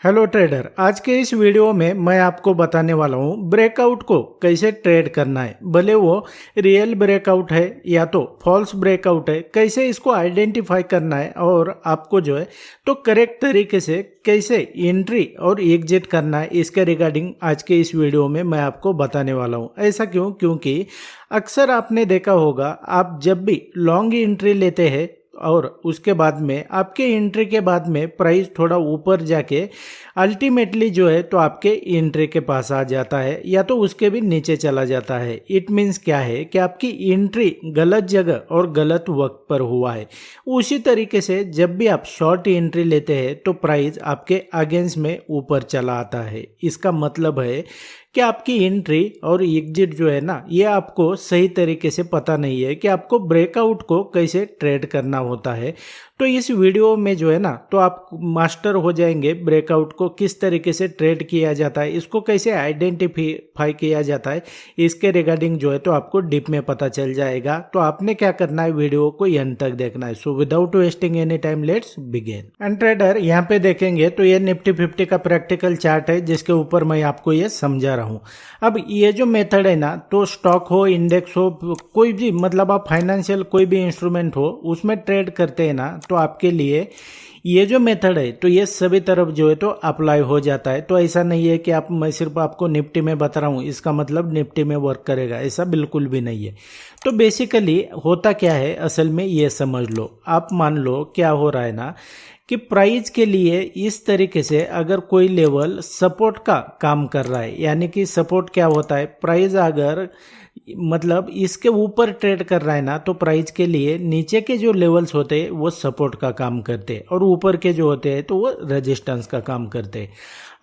Hello trader, आज के इस वीडियो में मैं आपको बताने वाला हूँ ब्रेकआउट को कैसे ट्रेड करना है। भले वो रियल ब्रेकआउट है या तो फॉल्स ब्रेकआउट है, कैसे इसको आइडेंटिफाई करना है और आपको जो है तो करेक्ट तरीके से कैसे एंट्री और एग्जिट करना है, इसके रिगार्डिंग आज के इस वीडियो में मैं आपको बताने वाला हूँ। ऐसा क्यों? क्योंकि अक्सर आपने देखा होगा, आप जब भी लॉन्ग एंट्री लेते हैं और उसके बाद में आपके एंट्री के बाद में प्राइस थोड़ा ऊपर जाके अल्टीमेटली जो है तो आपके एंट्री के पास आ जाता है या तो उसके भी नीचे चला जाता है। इट मीन्स क्या है कि आपकी एंट्री गलत जगह और गलत वक्त पर हुआ है। उसी तरीके से जब भी आप शॉर्ट एंट्री लेते हैं तो प्राइस आपके अगेंस्ट में ऊपर चला आता है। इसका मतलब है कि आपकी एंट्री और एग्जिट जो है ना, ये आपको सही तरीके से पता नहीं है कि आपको ब्रेकआउट को कैसे ट्रेड करना होता है। तो इस वीडियो में जो है ना तो आप मास्टर हो जाएंगे ब्रेकआउट को किस तरीके से ट्रेड किया जाता है, इसको कैसे आइडेंटिफाई किया जाता है, इसके रिगार्डिंग जो है तो आपको डीप में पता चल जाएगा। तो आपने क्या करना है, वीडियो को एंड तक देखना है। So without wasting any time let's begin. And trader, यहाँ पे देखेंगे तो ये निफ्टी 50 का प्रैक्टिकल चार्ट है जिसके ऊपर मैं आपको ये समझा रहा हूँ। अब ये जो मेथड है ना, तो स्टॉक हो, इंडेक्स हो, कोई भी मतलब आप फाइनेंशियल कोई भी इंस्ट्रूमेंट हो उसमें ट्रेड करते हैं ना, तो आपके लिए ये जो मेथड है तो ये सभी तरफ जो है तो अप्लाई हो जाता है। तो ऐसा नहीं है कि मैं सिर्फ आपको निफ्टी में बता रहा हूँ इसका मतलब निफ्टी में वर्क करेगा, ऐसा बिल्कुल भी नहीं है। तो बेसिकली होता क्या है असल में, ये समझ लो। आप मान लो क्या हो रहा है ना कि प्राइस के लिए इस तरीके से अगर कोई लेवल सपोर्ट का काम कर रहा है, यानी कि सपोर्ट क्या होता है, प्राइस अगर मतलब इसके ऊपर ट्रेड कर रहा है ना, तो प्राइस के लिए नीचे के जो लेवल्स होते हैं वो सपोर्ट का काम करते हैं और ऊपर के जो होते हैं तो वो रेजिस्टेंस का काम करते हैं।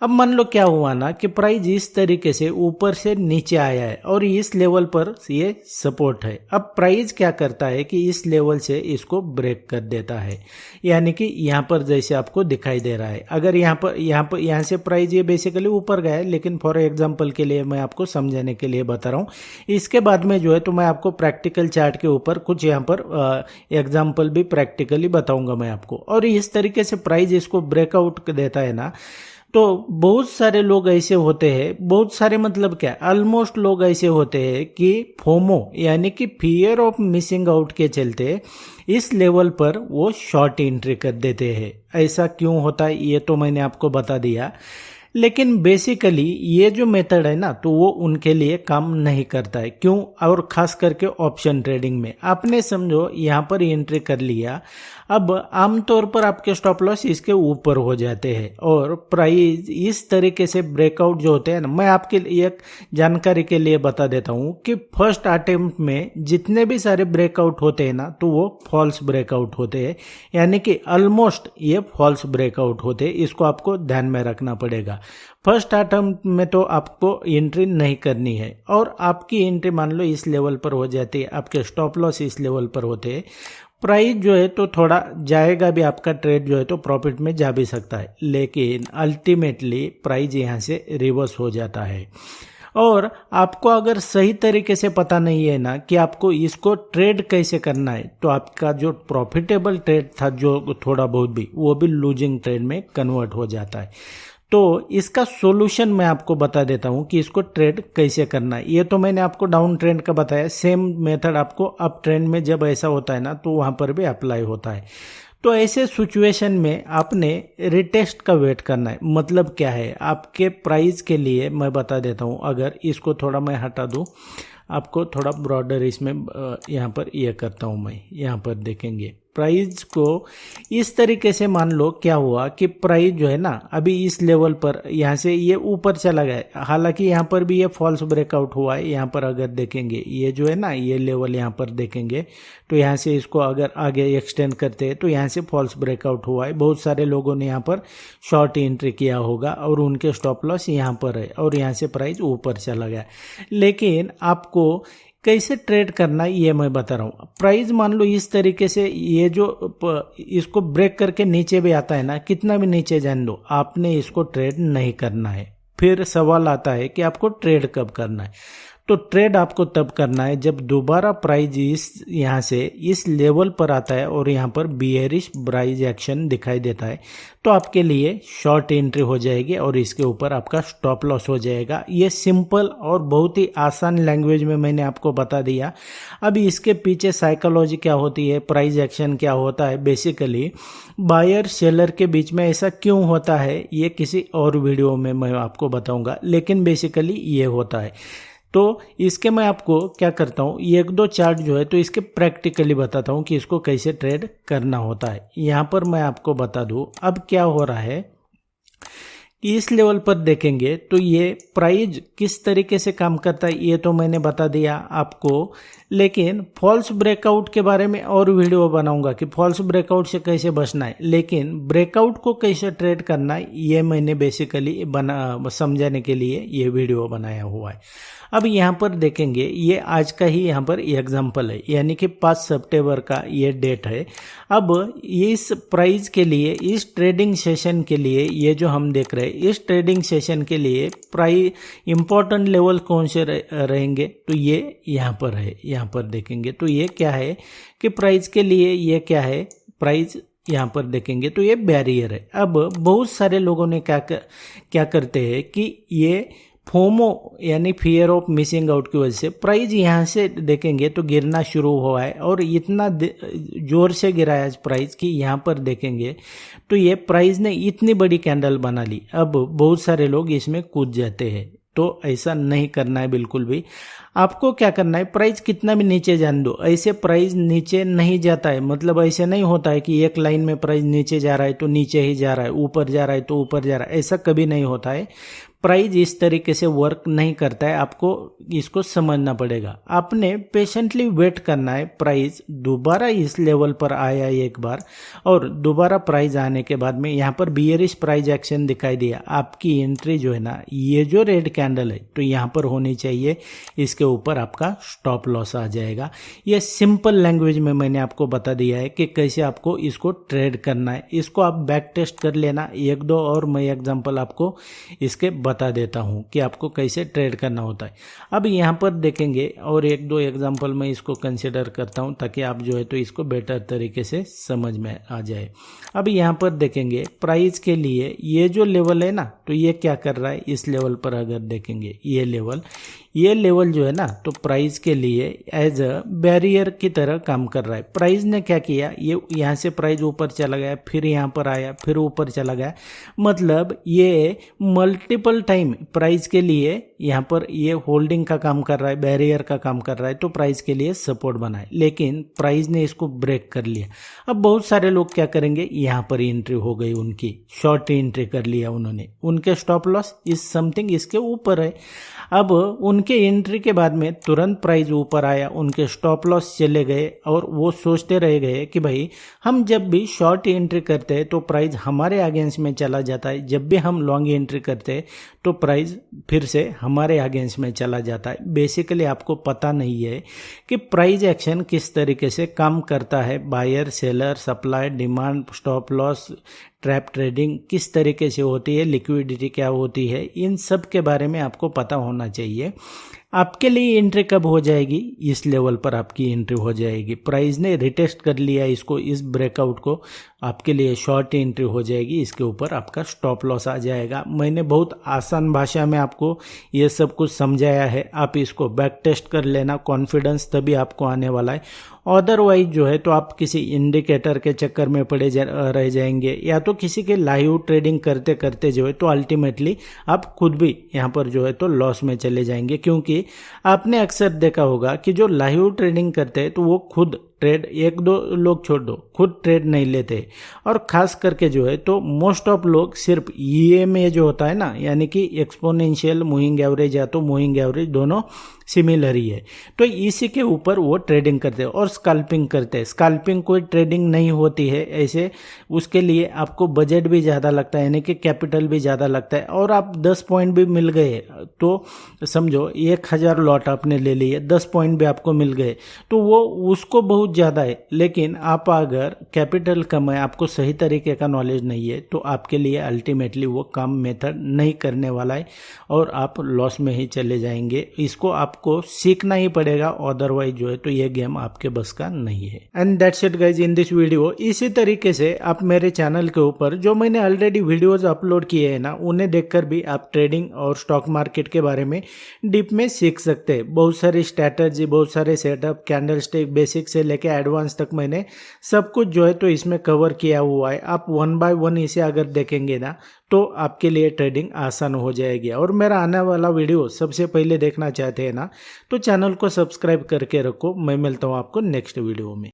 अब मान लो क्या हुआ ना कि प्राइस इस तरीके से ऊपर से नीचे आया है और इस लेवल पर ये सपोर्ट है। अब प्राइस क्या करता है कि इस लेवल से इसको ब्रेक कर देता है, यानी कि यहाँ पर जैसे आपको दिखाई दे रहा है। अगर यहाँ से प्राइस ये बेसिकली ऊपर गया है, लेकिन फॉर एग्जांपल के लिए मैं आपको समझाने के लिए बता रहा हूँ। इसके बाद में जो है तो मैं आपको प्रैक्टिकल चार्ट के ऊपर कुछ यहाँ पर एग्जाम्पल भी प्रैक्टिकली बताऊंगा मैं आपको। और इस तरीके से प्राइस इसको ब्रेकआउट देता है ना, तो बहुत सारे लोग ऐसे होते हैं, बहुत सारे मतलब क्या, ऑलमोस्ट लोग ऐसे होते हैं कि फोमो यानी कि फियर ऑफ मिसिंग आउट के चलते इस लेवल पर वो शॉर्ट एंट्री कर देते हैं। ऐसा क्यों होता है ये तो मैंने आपको बता दिया, लेकिन बेसिकली ये जो मेथड है ना तो वो उनके लिए काम नहीं करता है। क्यों? और खास करके ऑप्शन ट्रेडिंग में आपने समझो यहाँ पर एंट्री कर लिया, अब आमतौर पर आपके स्टॉप लॉस इसके ऊपर हो जाते हैं और प्राइस इस तरीके से ब्रेकआउट जो होते हैं ना, मैं आपके लिए एक जानकारी के लिए बता देता हूँ कि फर्स्ट अटेम्प्ट में जितने भी सारे ब्रेकआउट होते हैं ना तो वो फॉल्स ब्रेकआउट होते हैं, यानी कि ऑलमोस्ट ये फॉल्स ब्रेकआउट होते हैं। इसको आपको ध्यान में रखना पड़ेगा। फर्स्ट अटेम्प्ट में तो आपको एंट्री नहीं करनी है और आपकी एंट्री मान लो इस लेवल पर हो जाती है, आपके स्टॉप लॉस इस लेवल पर होते हैं, प्राइस जो है तो थोड़ा जाएगा भी, आपका ट्रेड जो है तो प्रॉफिट में जा भी सकता है, लेकिन अल्टीमेटली प्राइस यहाँ से रिवर्स हो जाता है। और आपको अगर सही तरीके से पता नहीं है ना कि आपको इसको ट्रेड कैसे करना है, तो आपका जो प्रॉफिटेबल ट्रेड था जो थोड़ा बहुत भी, वो भी लूजिंग ट्रेड में कन्वर्ट हो जाता है। तो इसका सॉल्यूशन मैं आपको बता देता हूं कि इसको ट्रेड कैसे करना है। ये तो मैंने आपको डाउन ट्रेंड का बताया, सेम मेथड आपको अप ट्रेंड में जब ऐसा होता है ना तो वहां पर भी अप्लाई होता है। तो ऐसे सिचुएशन में आपने रिटेस्ट का वेट करना है। मतलब क्या है, आपके प्राइस के लिए मैं बता देता हूं। अगर इसको थोड़ा मैं हटा दूं, आपको थोड़ा ब्रॉडर इसमें यहाँ पर ये करता हूं मैं, यहाँ पर देखेंगे प्राइस को इस तरीके से। मान लो क्या हुआ कि प्राइस जो है ना अभी इस लेवल पर यहाँ से ये ऊपर चला गया, हालांकि यहाँ पर भी ये फॉल्स ब्रेकआउट हुआ है। यहाँ पर अगर देखेंगे ये जो है ना, ये लेवल यहाँ पर देखेंगे तो यहाँ से इसको अगर आगे एक्सटेंड करते हैं तो यहाँ से फॉल्स ब्रेकआउट हुआ है। बहुत सारे लोगों ने यहाँ पर शॉर्ट एंट्री किया होगा और उनके स्टॉप लॉस यहाँ पर है और यहाँ से प्राइस ऊपर चला गया। लेकिन आपको कैसे ट्रेड करना है ये मैं बता रहा हूँ। प्राइस मान लो इस तरीके से ये जो इसको ब्रेक करके नीचे भी आता है ना, कितना भी नीचे जान दो, आपने इसको ट्रेड नहीं करना है। फिर सवाल आता है कि आपको ट्रेड कब करना है। तो ट्रेड आपको तब करना है जब दोबारा प्राइस इस यहाँ से इस लेवल पर आता है और यहाँ पर बियरिश प्राइस एक्शन दिखाई देता है, तो आपके लिए शॉर्ट एंट्री हो जाएगी और इसके ऊपर आपका स्टॉप लॉस हो जाएगा। ये सिंपल और बहुत ही आसान लैंग्वेज में मैंने आपको बता दिया। अब इसके पीछे साइकोलॉजी क्या होती है, प्राइस एक्शन क्या होता है, बेसिकली बायर सेलर के बीच में ऐसा क्यों होता है, ये किसी और वीडियो में मैं आपको बताऊंगा, लेकिन बेसिकली ये होता है। तो इसके मैं आपको क्या करता हूँ, एक दो चार्ट जो है तो इसके प्रैक्टिकली बताता हूँ कि इसको कैसे ट्रेड करना होता है। यहाँ पर मैं आपको बता दूँ अब क्या हो रहा है कि इस लेवल पर देखेंगे तो ये प्राइस किस तरीके से काम करता है ये तो मैंने बता दिया आपको, लेकिन फॉल्स ब्रेकआउट के बारे में और वीडियो बनाऊंगा कि फॉल्स ब्रेकआउट से कैसे बचना है, लेकिन ब्रेकआउट को कैसे ट्रेड करना है ये मैंने बेसिकली समझाने के लिए ये वीडियो बनाया हुआ है। अब यहाँ पर देखेंगे ये आज का ही यहाँ पर एग्जाम्पल है, यानी कि 5 सितंबर का ये डेट है। अब इस प्राइस के लिए इस ट्रेडिंग सेशन के लिए ये जो हम देख रहे हैं इस ट्रेडिंग सेशन के लिए प्राइस इंपॉर्टेंट लेवल कौन से रहेंगे, तो ये यहाँ पर है। यहाँ पर देखेंगे तो ये क्या है कि प्राइस के लिए ये क्या है, प्राइस यहाँ पर देखेंगे तो ये बैरियर है। अब बहुत सारे लोगों ने क्या करते हैं कि ये फोमो यानी फियर ऑफ मिसिंग आउट की वजह से प्राइस यहाँ से देखेंगे तो गिरना शुरू हुआ है और इतना जोर से गिरा है प्राइस कि यहाँ पर देखेंगे तो ये प्राइस ने इतनी बड़ी कैंडल बना ली। अब बहुत सारे लोग इसमें कूद जाते हैं, तो ऐसा नहीं करना है बिल्कुल भी। आपको क्या करना है, प्राइस कितना भी नीचे जाने दो, ऐसे प्राइस नीचे नहीं जाता है। मतलब ऐसे नहीं होता है कि एक लाइन में प्राइस नीचे जा रहा है तो नीचे ही जा रहा है, ऊपर जा रहा है तो ऊपर जा रहा है, ऐसा कभी नहीं होता है। प्राइस इस तरीके से वर्क नहीं करता है, आपको इसको समझना पड़ेगा। आपने पेशेंटली वेट करना है, प्राइस दोबारा इस लेवल पर आया एक बार और दोबारा प्राइस आने के बाद में यहाँ पर बियरिश प्राइस एक्शन दिखाई दिया, आपकी एंट्री जो है ना ये जो रेड कैंडल है तो यहाँ पर होनी चाहिए, इसके ऊपर आपका स्टॉप लॉस आ जाएगा। ये सिंपल लैंग्वेज में मैंने आपको बता दिया है कि कैसे आपको इसको ट्रेड करना है। इसको आप बैक टेस्ट कर लेना, एक दो और मैं एग्जांपल आपको इसके बता देता हूं कि आपको कैसे ट्रेड करना होता है। अब यहाँ पर देखेंगे और एक दो एग्जांपल मैं इसको कंसिडर करता हूं ताकि आप जो है तो इसको बेटर तरीके से समझ में आ जाए। अब यहाँ पर देखेंगे प्राइस के लिए ये जो लेवल है ना तो ये क्या कर रहा है, इस लेवल पर अगर देखेंगे ये लेवल जो है ना तो प्राइस के लिए एज अ बैरियर की तरह काम कर रहा है। प्राइस ने क्या किया, ये यहाँ से प्राइस ऊपर चला गया, फिर यहाँ पर आया, फिर ऊपर चला गया, मतलब ये मल्टीपल टाइम प्राइस के लिए यहाँ पर ये होल्डिंग का काम कर रहा है, बैरियर का काम कर रहा है, तो प्राइस के लिए सपोर्ट बना है, लेकिन प्राइस ने इसको ब्रेक कर लिया। अब बहुत सारे लोग क्या करेंगे, यहाँ पर एंट्री हो गई उनकी, शॉर्ट एंट्री कर लिया उन्होंने, उनके स्टॉप लॉस इस समथिंग इसके ऊपर है। अब उनके एंट्री के बाद में तुरंत प्राइस ऊपर आया, उनके स्टॉप लॉस चले गए और वो सोचते रह गए कि भाई हम जब भी शॉर्ट एंट्री करते हैं तो प्राइस हमारे अगेंस्ट में चला जाता है, जब भी हम लॉन्ग एंट्री करते हैं तो प्राइस फिर से हमारे अगेंस्ट में चला जाता है। बेसिकली आपको पता नहीं है कि प्राइस एक्शन किस तरीके से काम करता है, buyer seller supply demand stop loss trap trading किस तरीके से होती है, लिक्विडिटी क्या होती है, इन सब के बारे में आपको पता होना चाहिए। आपके लिए एंट्री कब हो जाएगी, इस लेवल पर आपकी एंट्री हो जाएगी। प्राइस ने रिटेस्ट कर लिया इसको, इस ब्रेकआउट को, आपके लिए शॉर्ट एंट्री हो जाएगी, इसके ऊपर आपका स्टॉप लॉस आ जाएगा। मैंने बहुत आसान भाषा में आपको ये सब कुछ समझाया है, आप इसको बैक टेस्ट कर लेना, कॉन्फिडेंस तभी आपको आने वाला है। अदरवाइज जो है तो आप किसी इंडिकेटर के चक्कर में पड़े रह जाएंगे, या तो किसी के लाइव ट्रेडिंग करते करते जो है तो अल्टीमेटली आप खुद भी यहाँ पर जो है तो लॉस में चले जाएंगे। क्योंकि आपने अक्सर देखा होगा कि जो लाइव ट्रेडिंग करते हैं तो वो खुद ट्रेड, एक दो लोग छोड़ दो, खुद ट्रेड नहीं लेते, और खास करके जो है तो मोस्ट ऑफ लोग सिर्फ ईएमए जो होता है ना, यानी कि एक्सपोनेंशियल मूविंग एवरेज या तो मूविंग एवरेज दोनों सिमिलर ही है, तो इसी के ऊपर वो ट्रेडिंग करते हैं और स्कैल्पिंग करते हैं। स्कैल्पिंग कोई ट्रेडिंग नहीं होती है ऐसे, उसके लिए आपको बजट भी ज़्यादा लगता है, यानी कि कैपिटल भी ज़्यादा लगता है, और आप 10 पॉइंट भी मिल गए तो समझो 1000 लॉट आपने ले लिए, 10 पॉइंट भी आपको मिल गए तो वो उसको बहुत बहुत ज़्यादा है, लेकिन आप अगर कैपिटल कम है, आपको सही तरीके का नॉलेज नहीं है, तो आपके लिए अल्टीमेटली वो काम मेथड नहीं करने वाला है और आप लॉस में ही चले जाएंगे। इसको आपको सीखना ही पड़ेगा, अदरवाइज जो है तो ये गेम आपके बस का नहीं है। And that's it guys in this video. इसी तरीके से आप मेरे चैनल के ऊपर जो मैंने ऑलरेडी वीडियोस अपलोड किए हैं ना, उन्हें देखकर भी आप ट्रेडिंग और स्टॉक मार्केट के बारे में डीप में सीख सकते हैं। बहुत सारी स्ट्रैटेजी, बहुत सारे सेटअप, कैंडलस्टिक, बेसिक से लेके एडवांस तक मैंने सब कुछ जो है तो इसमें कवर किया हुआ है। आप 1 बाय 1 इसे अगर देखेंगे ना तो आपके लिए ट्रेडिंग आसान हो जाएगी। और मेरा आने वाला वीडियो सबसे पहले देखना चाहते हैं ना, तो चैनल को सब्सक्राइब करके रखो। मैं मिलता हूँ आपको नेक्स्ट वीडियो में।